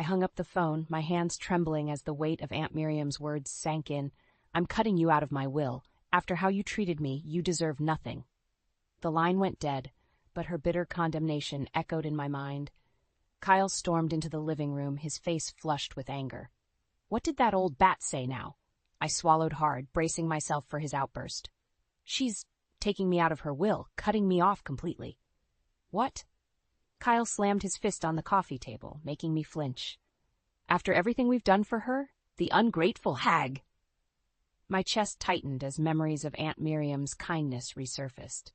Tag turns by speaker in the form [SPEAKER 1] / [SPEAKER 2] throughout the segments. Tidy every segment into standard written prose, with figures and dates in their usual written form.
[SPEAKER 1] hung up the phone, my hands trembling as the weight of Aunt Miriam's words sank in. "I'm cutting you out of my will. After how you treated me, you deserve nothing." The line went dead, but her bitter condemnation echoed in my mind. Kyle stormed into the living room, his face flushed with anger. What did that old bat say now? I swallowed hard, bracing myself for his outburst. "She's taking me out of her will, cutting me off completely." "What?" Kyle slammed his fist on the coffee table, making me flinch. "After everything we've done for her? The ungrateful hag!" My chest tightened as memories of Aunt Miriam's kindness resurfaced.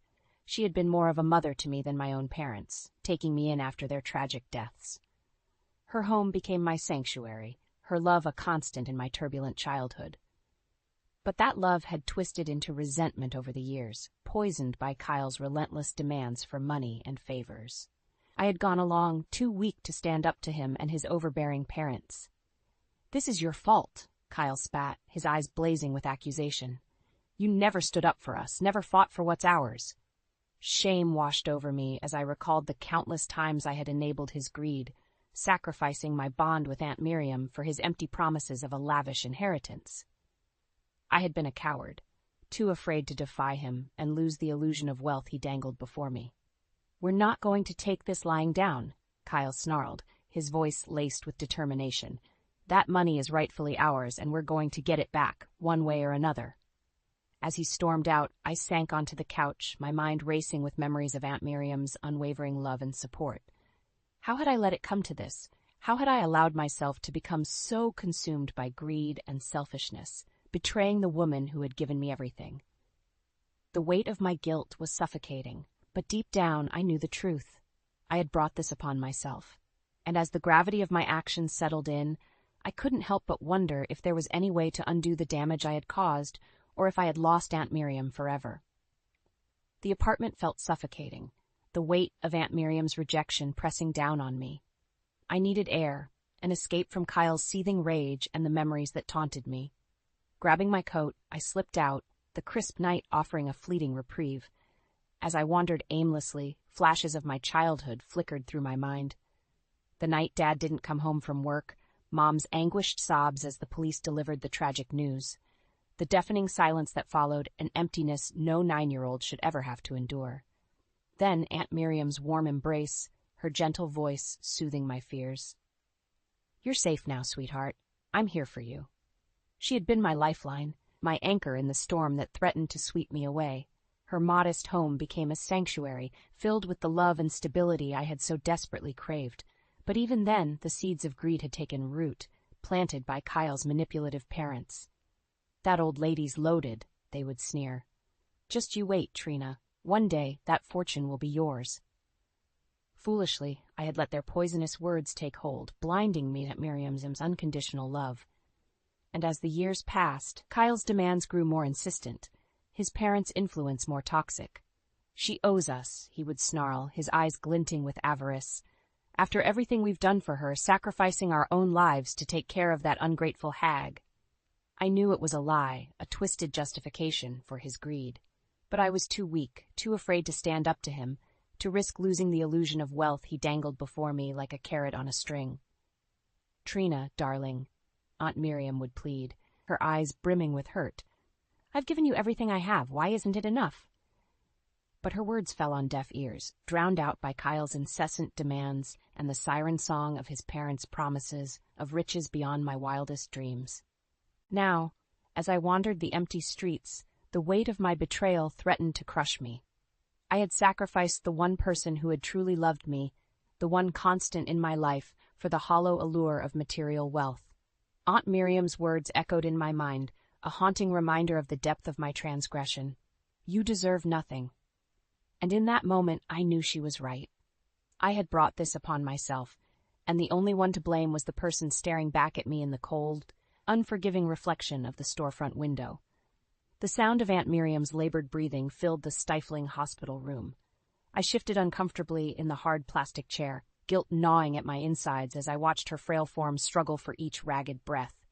[SPEAKER 1] She had been more of a mother to me than my own parents, taking me in after their tragic deaths. Her home became my sanctuary, her love a constant in my turbulent childhood. But that love had twisted into resentment over the years, poisoned by Kyle's relentless demands for money and favors. I had gone along too weak to stand up to him and his overbearing parents. "This is your fault," Kyle spat, his eyes blazing with accusation. "You never stood up for us, never fought for what's ours." Shame washed over me as I recalled the countless times I had enabled his greed, sacrificing my bond with Aunt Miriam for his empty promises of a lavish inheritance. I had been a coward, too afraid to defy him and lose the illusion of wealth he dangled before me. "We're not going to take this lying down," Kyle snarled, his voice laced with determination. "That money is rightfully ours, and we're going to get it back, one way or another." As he stormed out, I sank onto the couch, my mind racing with memories of Aunt Miriam's unwavering love and support. How had I let it come to this? How had I allowed myself to become so consumed by greed and selfishness, betraying the woman who had given me everything? The weight of my guilt was suffocating, but deep down I knew the truth. I had brought this upon myself, and as the gravity of my actions settled in, I couldn't help but wonder if there was any way to undo the damage I had caused, or if I had lost Aunt Miriam forever. The apartment felt suffocating, the weight of Aunt Miriam's rejection pressing down on me. I needed air, an escape from Kyle's seething rage and the memories that taunted me. Grabbing my coat, I slipped out, the crisp night offering a fleeting reprieve. As I wandered aimlessly, flashes of my childhood flickered through my mind. The night Dad didn't come home from work, Mom's anguished sobs as the police delivered the tragic news. The deafening silence that followed, an emptiness no 9-year-old should ever have to endure. Then Aunt Miriam's warm embrace, her gentle voice soothing my fears. "You're safe now, sweetheart. I'm here for you." She had been my lifeline, my anchor in the storm that threatened to sweep me away. Her modest home became a sanctuary, filled with the love and stability I had so desperately craved. But even then, the seeds of greed had taken root, planted by Kyle's manipulative parents. "That old lady's loaded," they would sneer. "Just you wait, Trina. One day, that fortune will be yours." Foolishly, I had let their poisonous words take hold, blinding me to Miriam's unconditional love. And as the years passed, Kyle's demands grew more insistent, his parents' influence more toxic. "She owes us," he would snarl, his eyes glinting with avarice. "After everything we've done for her, sacrificing our own lives to take care of that ungrateful hag." I knew it was a lie, a twisted justification for his greed. But I was too weak, too afraid to stand up to him, to risk losing the illusion of wealth he dangled before me like a carrot on a string. "Trina, darling," Aunt Miriam would plead, her eyes brimming with hurt. "I've given you everything I have. Why isn't it enough?" But her words fell on deaf ears, drowned out by Kyle's incessant demands and the siren song of his parents' promises of riches beyond my wildest dreams. Now, as I wandered the empty streets, the weight of my betrayal threatened to crush me. I had sacrificed the one person who had truly loved me, the one constant in my life, for the hollow allure of material wealth. Aunt Miriam's words echoed in my mind, a haunting reminder of the depth of my transgression. "You deserve nothing." And in that moment, I knew she was right. I had brought this upon myself, and the only one to blame was the person staring back at me in the cold, unforgiving reflection of the storefront window. The sound of Aunt Miriam's labored breathing filled the stifling hospital room. I shifted uncomfortably in the hard plastic chair, guilt gnawing at my insides as I watched her frail form struggle for each ragged breath.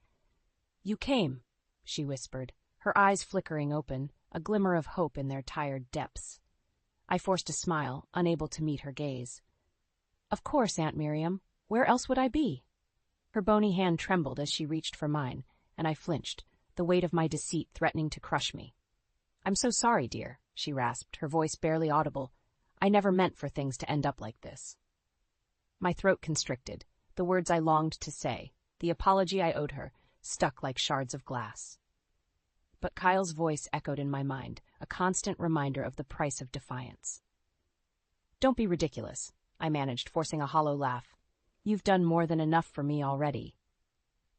[SPEAKER 1] "You came," she whispered, her eyes flickering open, a glimmer of hope in their tired depths. I forced a smile, unable to meet her gaze. "Of course, Aunt Miriam. Where else would I be?" Her bony hand trembled as she reached for mine, and I flinched, the weight of my deceit threatening to crush me. "I'm so sorry, dear," she rasped, her voice barely audible. "I never meant for things to end up like this." My throat constricted, the words I longed to say, the apology I owed her, stuck like shards of glass. But Kyle's voice echoed in my mind, a constant reminder of the price of defiance. "Don't be ridiculous," I managed, forcing a hollow laugh. "You've done more than enough for me already."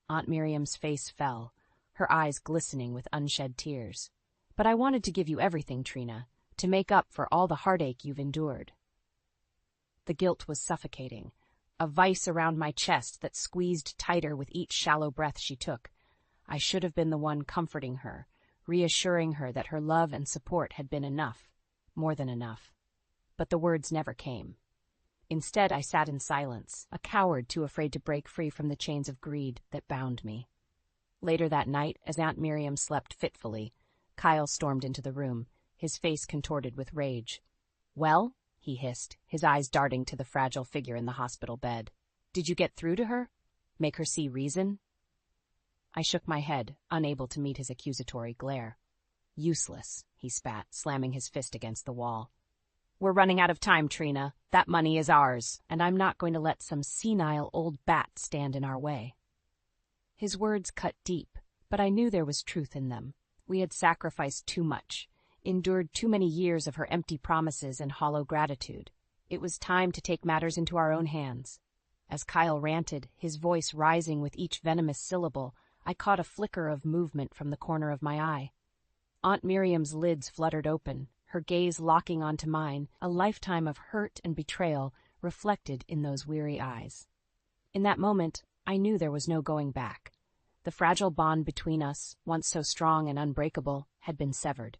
[SPEAKER 1] Aunt Miriam's face fell, her eyes glistening with unshed tears. "But I wanted to give you everything, Trina, to make up for all the heartache you've endured." The guilt was suffocating, a vice around my chest that squeezed tighter with each shallow breath she took. I should have been the one comforting her, reassuring her that her love and support had been enough, more than enough. But the words never came. Instead, I sat in silence, a coward too afraid to break free from the chains of greed that bound me. Later that night, as Aunt Miriam slept fitfully, Kyle stormed into the room, his face contorted with rage. "Well?" he hissed, his eyes darting to the fragile figure in the hospital bed. "Did you get through to her? Make her see reason?" I shook my head, unable to meet his accusatory glare. "Useless," he spat, slamming his fist against the wall. "We're running out of time, Trina. That money is ours, and I'm not going to let some senile old bat stand in our way." His words cut deep, but I knew there was truth in them. We had sacrificed too much, endured too many years of her empty promises and hollow gratitude. It was time to take matters into our own hands. As Kyle ranted, his voice rising with each venomous syllable, I caught a flicker of movement from the corner of my eye. Aunt Miriam's lids fluttered open, her gaze locking onto mine, a lifetime of hurt and betrayal reflected in those weary eyes. In that moment, I knew there was no going back. The fragile bond between us, once so strong and unbreakable, had been severed.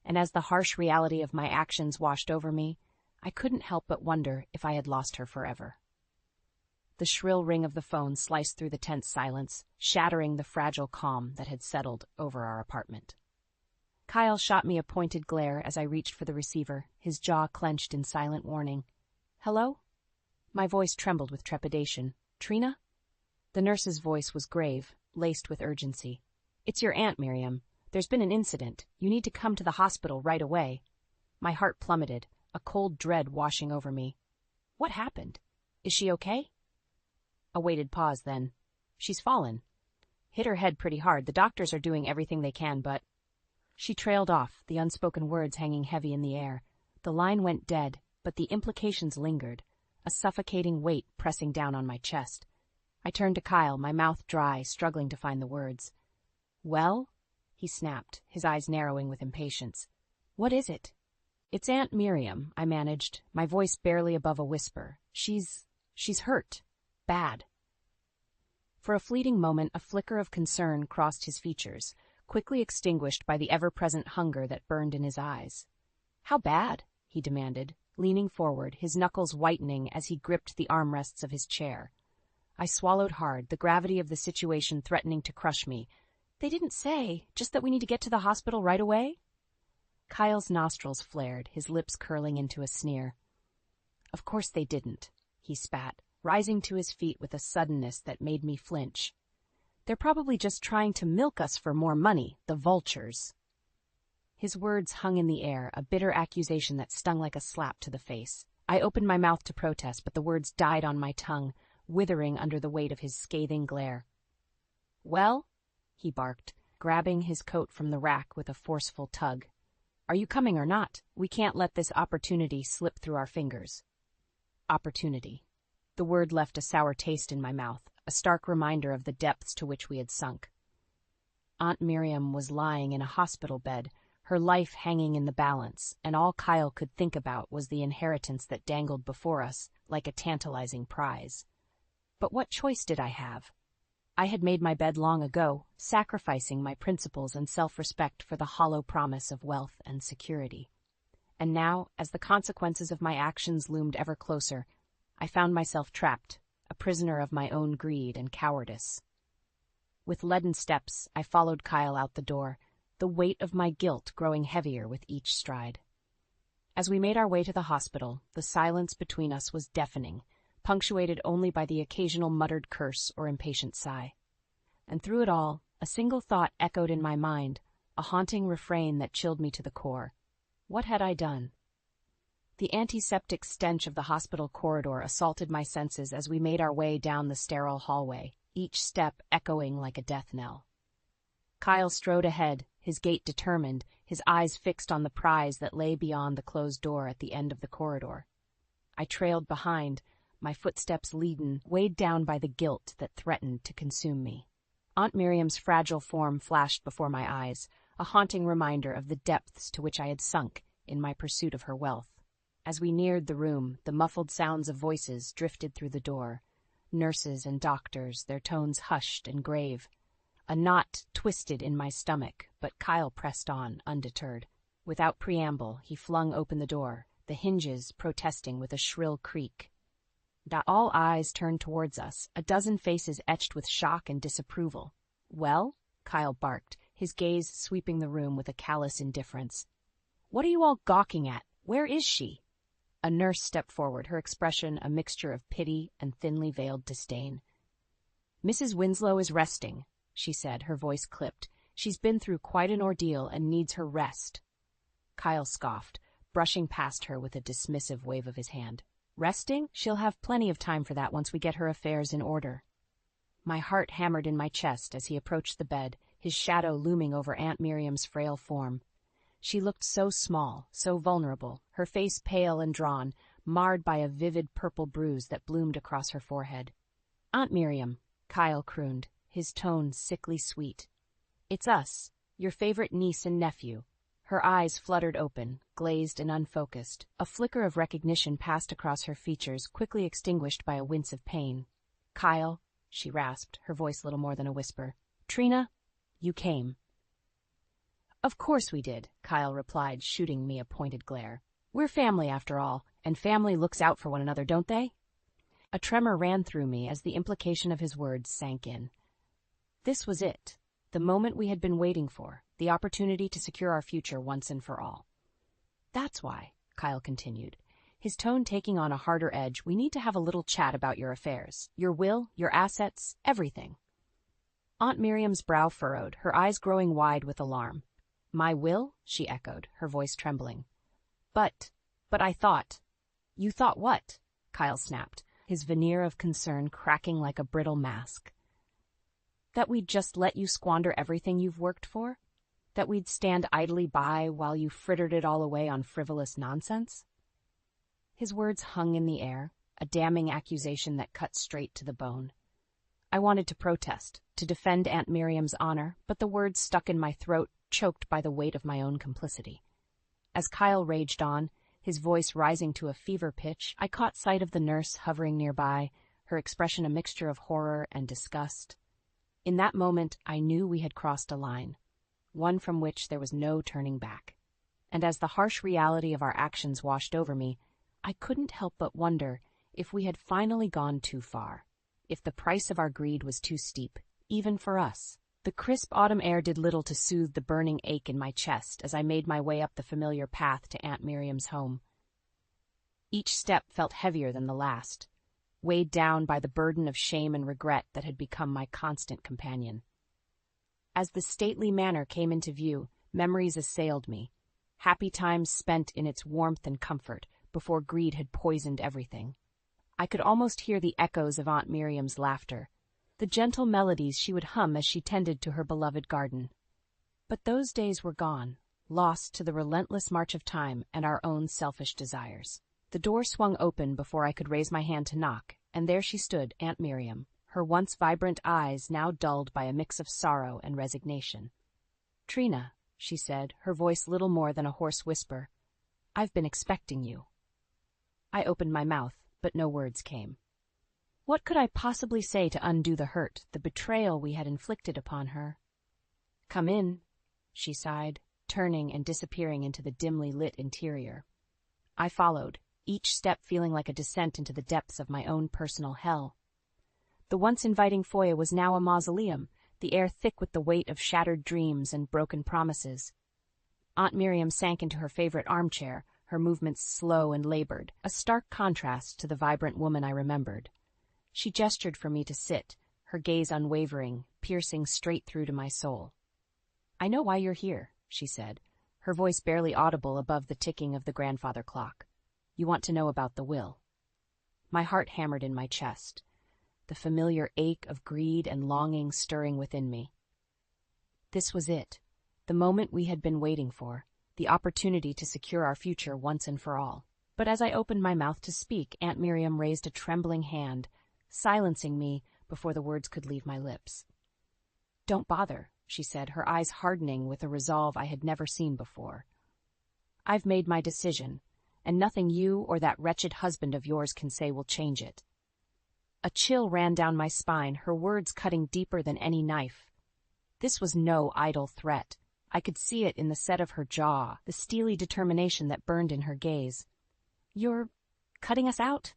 [SPEAKER 1] And as the harsh reality of my actions washed over me, I couldn't help but wonder if I had lost her forever. The shrill ring of the phone sliced through the tense silence, shattering the fragile calm that had settled over our apartment. Kyle shot me a pointed glare as I reached for the receiver, his jaw clenched in silent warning. "Hello?" My voice trembled with trepidation. "Trina?" The nurse's voice was grave, laced with urgency. "It's your Aunt Miriam. There's been an incident. You need to come to the hospital right away." My heart plummeted, a cold dread washing over me. "What happened? Is she okay?" A weighted pause, then. "She's fallen. Hit her head pretty hard. The doctors are doing everything they can, but—" She trailed off, the unspoken words hanging heavy in the air. The line went dead, but the implications lingered, a suffocating weight pressing down on my chest. I turned to Kyle, my mouth dry, struggling to find the words. "Well?" he snapped, his eyes narrowing with impatience. "What is it?" "It's Aunt Miriam," I managed, my voice barely above a whisper. She's hurt. Bad." For a fleeting moment, a flicker of concern crossed his features, quickly extinguished by the ever-present hunger that burned in his eyes. "How bad?" he demanded, leaning forward, his knuckles whitening as he gripped the armrests of his chair. I swallowed hard, the gravity of the situation threatening to crush me. "They didn't say, just that we need to get to the hospital right away?" Kyle's nostrils flared, his lips curling into a sneer. "Of course they didn't," he spat, rising to his feet with a suddenness that made me flinch. "They're probably just trying to milk us for more money, the vultures." His words hung in the air, a bitter accusation that stung like a slap to the face. I opened my mouth to protest, but the words died on my tongue, withering under the weight of his scathing glare. "Well?" he barked, grabbing his coat from the rack with a forceful tug. "Are you coming or not? We can't let this opportunity slip through our fingers." Opportunity. The word left a sour taste in my mouth, a stark reminder of the depths to which we had sunk. Aunt Miriam was lying in a hospital bed, her life hanging in the balance, and all Kyle could think about was the inheritance that dangled before us like a tantalizing prize. But what choice did I have? I had made my bed long ago, sacrificing my principles and self-respect for the hollow promise of wealth and security. And now, as the consequences of my actions loomed ever closer, I found myself trapped, a prisoner of my own greed and cowardice. With leaden steps, I followed Kyle out the door, the weight of my guilt growing heavier with each stride. As we made our way to the hospital, the silence between us was deafening, punctuated only by the occasional muttered curse or impatient sigh. And through it all, a single thought echoed in my mind, a haunting refrain that chilled me to the core. What had I done? The antiseptic stench of the hospital corridor assaulted my senses as we made our way down the sterile hallway, each step echoing like a death knell. Kyle strode ahead, his gait determined, his eyes fixed on the prize that lay beyond the closed door at the end of the corridor. I trailed behind, my footsteps leaden, weighed down by the guilt that threatened to consume me. Aunt Miriam's fragile form flashed before my eyes, a haunting reminder of the depths to which I had sunk in my pursuit of her wealth. As we neared the room, the muffled sounds of voices drifted through the door. Nurses and doctors, their tones hushed and grave. A knot twisted in my stomach, but Kyle pressed on, undeterred. Without preamble, he flung open the door, the hinges protesting with a shrill creak. All eyes turned towards us, a dozen faces etched with shock and disapproval. "Well?" Kyle barked, his gaze sweeping the room with a callous indifference. "What are you all gawking at? Where is she?" A nurse stepped forward, her expression a mixture of pity and thinly veiled disdain. "Mrs. Winslow is resting," she said, her voice clipped. "She's been through quite an ordeal and needs her rest." Kyle scoffed, brushing past her with a dismissive wave of his hand. "Resting? She'll have plenty of time for that once we get her affairs in order." My heart hammered in my chest as he approached the bed, his shadow looming over Aunt Miriam's frail form. She looked so small, so vulnerable, her face pale and drawn, marred by a vivid purple bruise that bloomed across her forehead. "Aunt Miriam," Kyle crooned, his tone sickly sweet. "It's us, your favorite niece and nephew." Her eyes fluttered open, glazed and unfocused. A flicker of recognition passed across her features, quickly extinguished by a wince of pain. "Kyle," she rasped, her voice little more than a whisper. "Trina, you came." "Of course we did," Kyle replied, shooting me a pointed glare. "We're family after all, and family looks out for one another, don't they?" A tremor ran through me as the implication of his words sank in. This was it, the moment we had been waiting for, the opportunity to secure our future once and for all. "That's why," Kyle continued, his tone taking on a harder edge, "we need to have a little chat about your affairs, your will, your assets, everything." Aunt Miriam's brow furrowed, her eyes growing wide with alarm. "My will?" she echoed, her voice trembling. But I thought." "You thought what?" Kyle snapped, his veneer of concern cracking like a brittle mask. "That we'd just let you squander everything you've worked for? That we'd stand idly by while you frittered it all away on frivolous nonsense?" His words hung in the air, a damning accusation that cut straight to the bone. I wanted to protest, to defend Aunt Miriam's honor, but the words stuck in my throat, choked by the weight of my own complicity. As Kyle raged on, his voice rising to a fever pitch, I caught sight of the nurse hovering nearby, her expression a mixture of horror and disgust. In that moment, I knew we had crossed a line, one from which there was no turning back. And as the harsh reality of our actions washed over me, I couldn't help but wonder if we had finally gone too far, if the price of our greed was too steep, even for us. The crisp autumn air did little to soothe the burning ache in my chest as I made my way up the familiar path to Aunt Miriam's home. Each step felt heavier than the last, weighed down by the burden of shame and regret that had become my constant companion. As the stately manor came into view, memories assailed me, happy times spent in its warmth and comfort before greed had poisoned everything. I could almost hear the echoes of Aunt Miriam's laughter, the gentle melodies she would hum as she tended to her beloved garden. But those days were gone, lost to the relentless march of time and our own selfish desires. The door swung open before I could raise my hand to knock, and there she stood, Aunt Miriam, her once vibrant eyes now dulled by a mix of sorrow and resignation. "Trina," she said, her voice little more than a hoarse whisper, "I've been expecting you." I opened my mouth, but no words came. What could I possibly say to undo the hurt, the betrayal we had inflicted upon her? "Come in," she sighed, turning and disappearing into the dimly lit interior. I followed, each step feeling like a descent into the depths of my own personal hell. The once inviting foyer was now a mausoleum, the air thick with the weight of shattered dreams and broken promises. Aunt Miriam sank into her favorite armchair, her movements slow and labored, a stark contrast to the vibrant woman I remembered. She gestured for me to sit, her gaze unwavering, piercing straight through to my soul. "I know why you're here," she said, her voice barely audible above the ticking of the grandfather clock. "You want to know about the will." My heart hammered in my chest, the familiar ache of greed and longing stirring within me. This was it, the moment we had been waiting for, the opportunity to secure our future once and for all. But as I opened my mouth to speak, Aunt Miriam raised a trembling hand, silencing me before the words could leave my lips. "Don't bother," she said, her eyes hardening with a resolve I had never seen before. "I've made my decision, and nothing you or that wretched husband of yours can say will change it." A chill ran down my spine, her words cutting deeper than any knife. This was no idle threat. I could see it in the set of her jaw, the steely determination that burned in her gaze. "You're cutting us out?"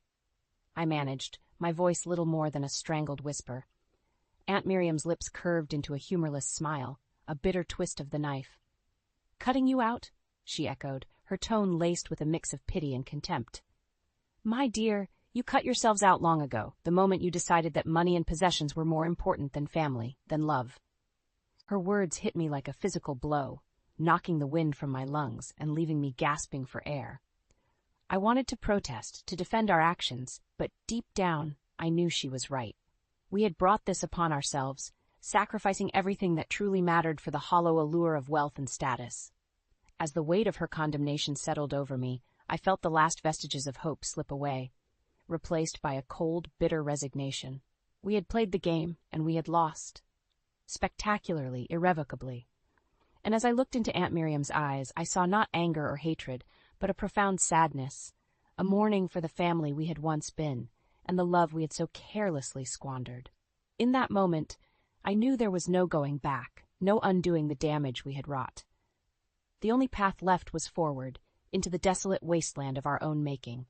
[SPEAKER 1] I managed, my voice little more than a strangled whisper. Aunt Miriam's lips curved into a humorless smile, a bitter twist of the knife. "Cutting you out?" she echoed, her tone laced with a mix of pity and contempt. "My dear, you cut yourselves out long ago, the moment you decided that money and possessions were more important than family, than love." Her words hit me like a physical blow, knocking the wind from my lungs and leaving me gasping for air. I wanted to protest, to defend our actions, but deep down, I knew she was right. We had brought this upon ourselves, sacrificing everything that truly mattered for the hollow allure of wealth and status. As the weight of her condemnation settled over me, I felt the last vestiges of hope slip away, replaced by a cold, bitter resignation. We had played the game, and we had lost. Spectacularly, irrevocably. And as I looked into Aunt Miriam's eyes, I saw not anger or hatred, but a profound sadness, a mourning for the family we had once been, and the love we had so carelessly squandered. In that moment, I knew there was no going back, no undoing the damage we had wrought. The only path left was forward, into the desolate wasteland of our own making.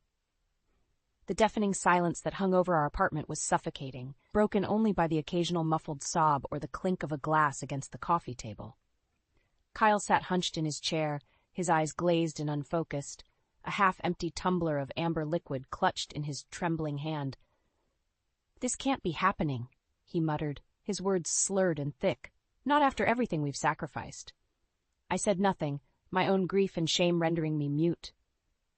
[SPEAKER 1] The deafening silence that hung over our apartment was suffocating, broken only by the occasional muffled sob or the clink of a glass against the coffee table. Kyle sat hunched in his chair, his eyes glazed and unfocused, a half-empty tumbler of amber liquid clutched in his trembling hand. "This can't be happening," he muttered, his words slurred and thick. "Not after everything we've sacrificed." I said nothing, my own grief and shame rendering me mute.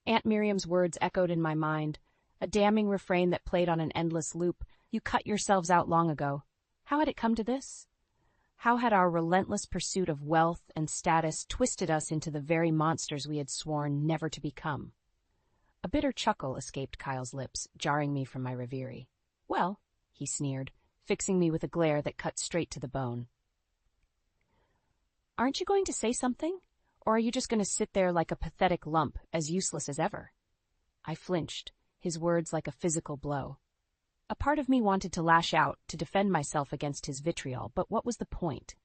[SPEAKER 1] Aunt Miriam's words echoed in my mind, a damning refrain that played on an endless loop. "You cut yourselves out long ago." How had it come to this? How had our relentless pursuit of wealth and status twisted us into the very monsters we had sworn never to become? A bitter chuckle escaped Kyle's lips, jarring me from my reverie. "Well," he sneered, fixing me with a glare that cut straight to the bone. "Aren't you going to say something? Or are you just going to sit there like a pathetic lump, as useless as ever?" I flinched, his words like a physical blow. A part of me wanted to lash out, to defend myself against his vitriol, but what was the point?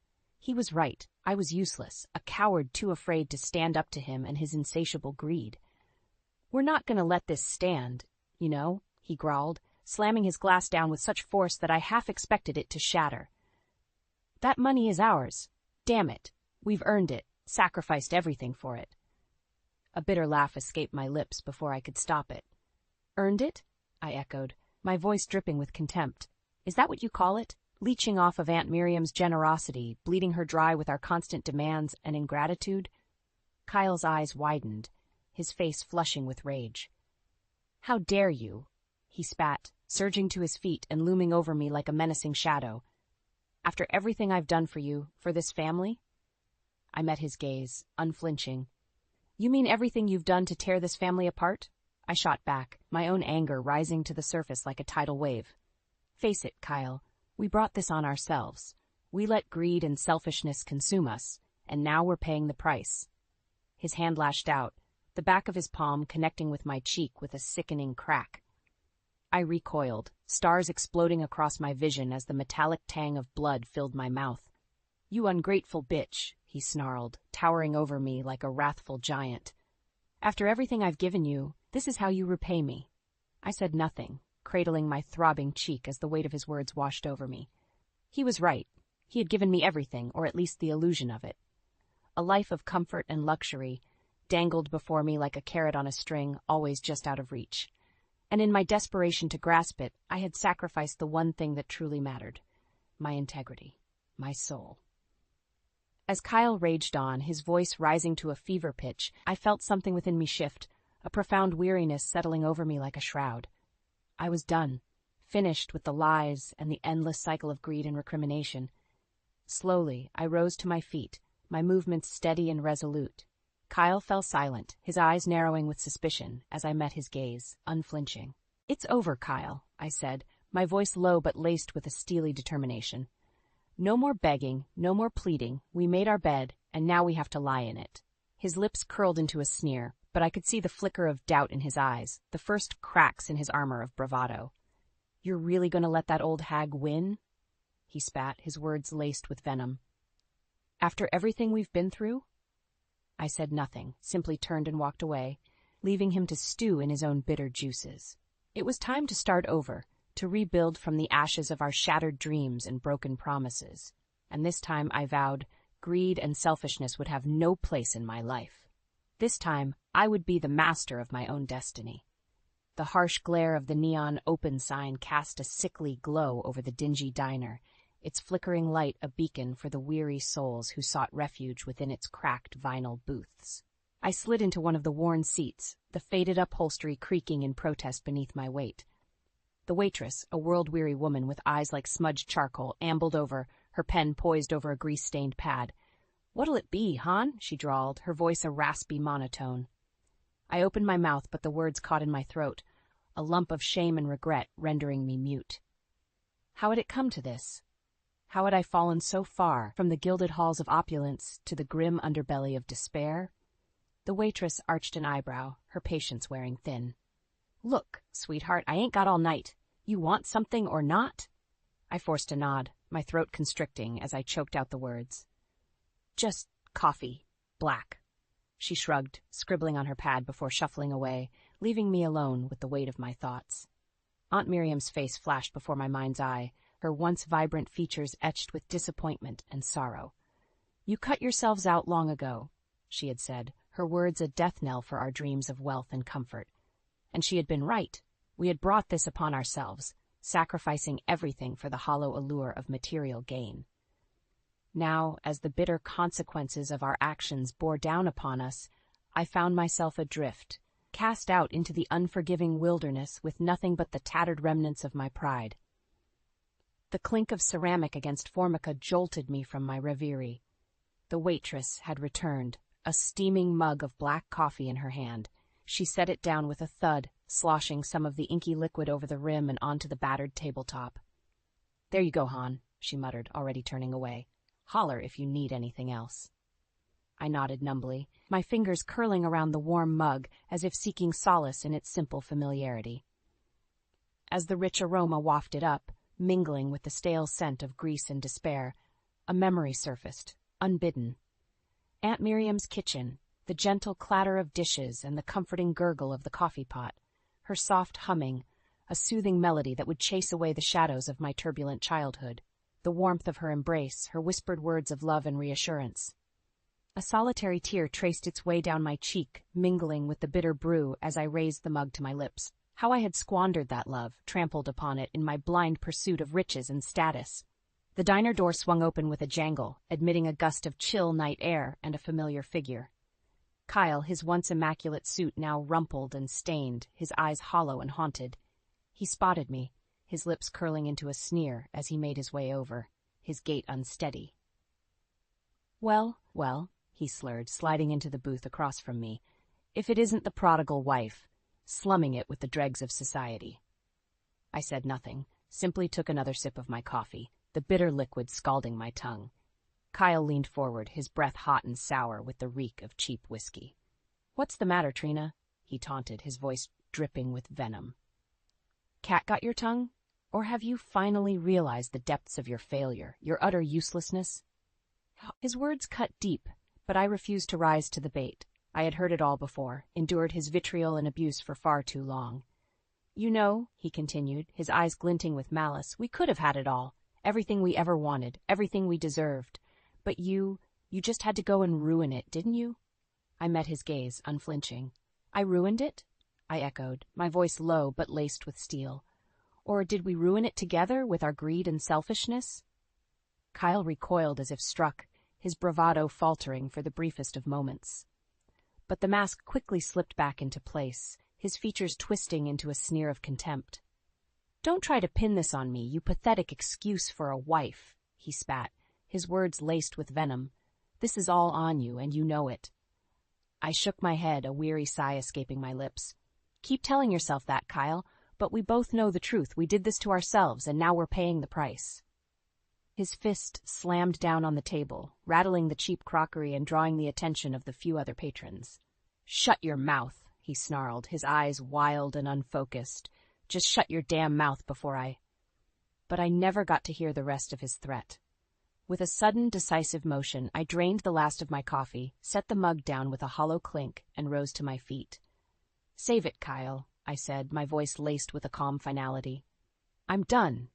[SPEAKER 1] He was right. I was useless, a coward too afraid to stand up to him and his insatiable greed. "We're not going to let this stand, you know," he growled, slamming his glass down with such force that I half expected it to shatter. "That money is ours. Damn it. We've earned it, sacrificed everything for it." A bitter laugh escaped my lips before I could stop it. "Earned it?" I echoed, my voice dripping with contempt. "Is that what you call it? Leeching off of Aunt Miriam's generosity, bleeding her dry with our constant demands and ingratitude?" Kyle's eyes widened, his face flushing with rage. "How dare you?" he spat, surging to his feet and looming over me like a menacing shadow. "After everything I've done for you, for this family?" I met his gaze, unflinching. "You mean everything you've done to tear this family apart?" I shot back, my own anger rising to the surface like a tidal wave. "Face it, Kyle, we brought this on ourselves. We let greed and selfishness consume us, and now we're paying the price." His hand lashed out, the back of his palm connecting with my cheek with a sickening crack. I recoiled, stars exploding across my vision as the metallic tang of blood filled my mouth. "You ungrateful bitch," he snarled, towering over me like a wrathful giant. "After everything I've given you, this is how you repay me." I said nothing, cradling my throbbing cheek as the weight of his words washed over me. He was right. He had given me everything, or at least the illusion of it. A life of comfort and luxury, dangled before me like a carrot on a string, always just out of reach. And in my desperation to grasp it, I had sacrificed the one thing that truly mattered: my integrity, my soul. As Kyle raged on, his voice rising to a fever pitch, I felt something within me shift, a profound weariness settling over me like a shroud. I was done, finished with the lies and the endless cycle of greed and recrimination. Slowly, I rose to my feet, my movements steady and resolute. Kyle fell silent, his eyes narrowing with suspicion as I met his gaze, unflinching. "It's over, Kyle," I said, my voice low but laced with a steely determination. "No more begging, no more pleading. We made our bed, and now we have to lie in it." His lips curled into a sneer, but I could see the flicker of doubt in his eyes, the first cracks in his armor of bravado. "You're really going to let that old hag win?" he spat, his words laced with venom. "After everything we've been through?" I said nothing, simply turned and walked away, leaving him to stew in his own bitter juices. It was time to start over, to rebuild from the ashes of our shattered dreams and broken promises. And this time, I vowed, greed and selfishness would have no place in my life. This time, I would be the master of my own destiny. The harsh glare of the neon open sign cast a sickly glow over the dingy diner, its flickering light a beacon for the weary souls who sought refuge within its cracked vinyl booths. I slid into one of the worn seats, the faded upholstery creaking in protest beneath my weight. The waitress, a world-weary woman with eyes like smudged charcoal, ambled over, her pen poised over a grease-stained pad. "What'll it be, hon?" she drawled, her voice a raspy monotone. I opened my mouth, but the words caught in my throat, a lump of shame and regret rendering me mute. How had it come to this? How had I fallen so far from the gilded halls of opulence to the grim underbelly of despair? The waitress arched an eyebrow, her patience wearing thin. "Look, sweetheart, I ain't got all night. You want something or not?" I forced a nod, my throat constricting as I choked out the words. "Just coffee, black." She shrugged, scribbling on her pad before shuffling away, leaving me alone with the weight of my thoughts. Aunt Miriam's face flashed before my mind's eye, her once vibrant features etched with disappointment and sorrow. "You cut yourselves out long ago," she had said, her words a death knell for our dreams of wealth and comfort. And she had been right. We had brought this upon ourselves, sacrificing everything for the hollow allure of material gain. Now, as the bitter consequences of our actions bore down upon us, I found myself adrift, cast out into the unforgiving wilderness with nothing but the tattered remnants of my pride. The clink of ceramic against formica jolted me from my reverie. The waitress had returned, a steaming mug of black coffee in her hand. She set it down with a thud, sloshing some of the inky liquid over the rim and onto the battered tabletop. "There you go, hon," she muttered, already turning away. "Holler if you need anything else." I nodded numbly, my fingers curling around the warm mug as if seeking solace in its simple familiarity. As the rich aroma wafted up, mingling with the stale scent of grease and despair, a memory surfaced, unbidden. Aunt Miriam's kitchen, the gentle clatter of dishes and the comforting gurgle of the coffee pot, her soft humming, a soothing melody that would chase away the shadows of my turbulent childhood, the warmth of her embrace, her whispered words of love and reassurance. A solitary tear traced its way down my cheek, mingling with the bitter brew as I raised the mug to my lips. How I had squandered that love, trampled upon it in my blind pursuit of riches and status. The diner door swung open with a jangle, admitting a gust of chill night air and a familiar figure. Kyle, his once immaculate suit now rumpled and stained, his eyes hollow and haunted. He spotted me, his lips curling into a sneer as he made his way over, his gait unsteady. Well, he slurred, sliding into the booth across from me. "If it isn't the prodigal wife, slumming it with the dregs of society." I said nothing, simply took another sip of my coffee, the bitter liquid scalding my tongue. Kyle leaned forward, his breath hot and sour with the reek of cheap whiskey. "What's the matter, Trina?" he taunted, his voice dripping with venom. "Cat got your tongue? Or have you finally realized the depths of your failure, your utter uselessness?" His words cut deep, but I refused to rise to the bait. I had heard it all before, endured his vitriol and abuse for far too long. "You know," he continued, his eyes glinting with malice, "we could have had it all. Everything we ever wanted, everything we deserved. But you just had to go and ruin it, didn't you?" I met his gaze, unflinching. I ruined it? I echoed, my voice low but laced with steel. Or did we ruin it together with our greed and selfishness? Kyle recoiled as if struck, his bravado faltering for the briefest of moments. But the mask quickly slipped back into place, his features twisting into a sneer of contempt. "Don't try to pin this on me, you pathetic excuse for a wife," he spat, his words laced with venom. "This is all on you, and you know it." I shook my head, a weary sigh escaping my lips. "Keep telling yourself that, Kyle, but we both know the truth. We did this to ourselves, and now we're paying the price." His fist slammed down on the table, rattling the cheap crockery and drawing the attention of the few other patrons. "Shut your mouth," he snarled, his eyes wild and unfocused. "Just shut your damn mouth before I—" But I never got to hear the rest of his threat. With a sudden, decisive motion, I drained the last of my coffee, set the mug down with a hollow clink, and rose to my feet. "Save it, Kyle," I said, my voice laced with a calm finality. "I'm done.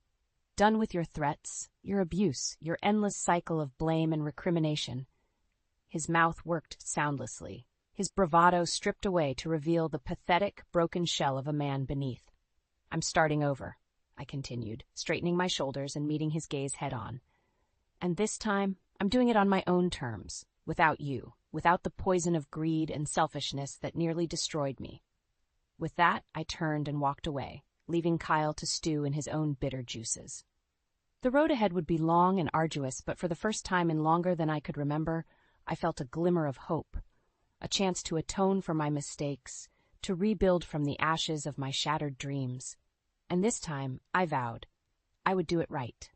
[SPEAKER 1] Done with your threats, your abuse, your endless cycle of blame and recrimination." His mouth worked soundlessly, his bravado stripped away to reveal the pathetic, broken shell of a man beneath. "I'm starting over," I continued, straightening my shoulders and meeting his gaze head-on. "And this time, I'm doing it on my own terms, without you, without the poison of greed and selfishness that nearly destroyed me." With that, I turned and walked away, leaving Kyle to stew in his own bitter juices. The road ahead would be long and arduous, but for the first time in longer than I could remember, I felt a glimmer of hope, a chance to atone for my mistakes, to rebuild from the ashes of my shattered dreams. And this time, I vowed, I would do it right.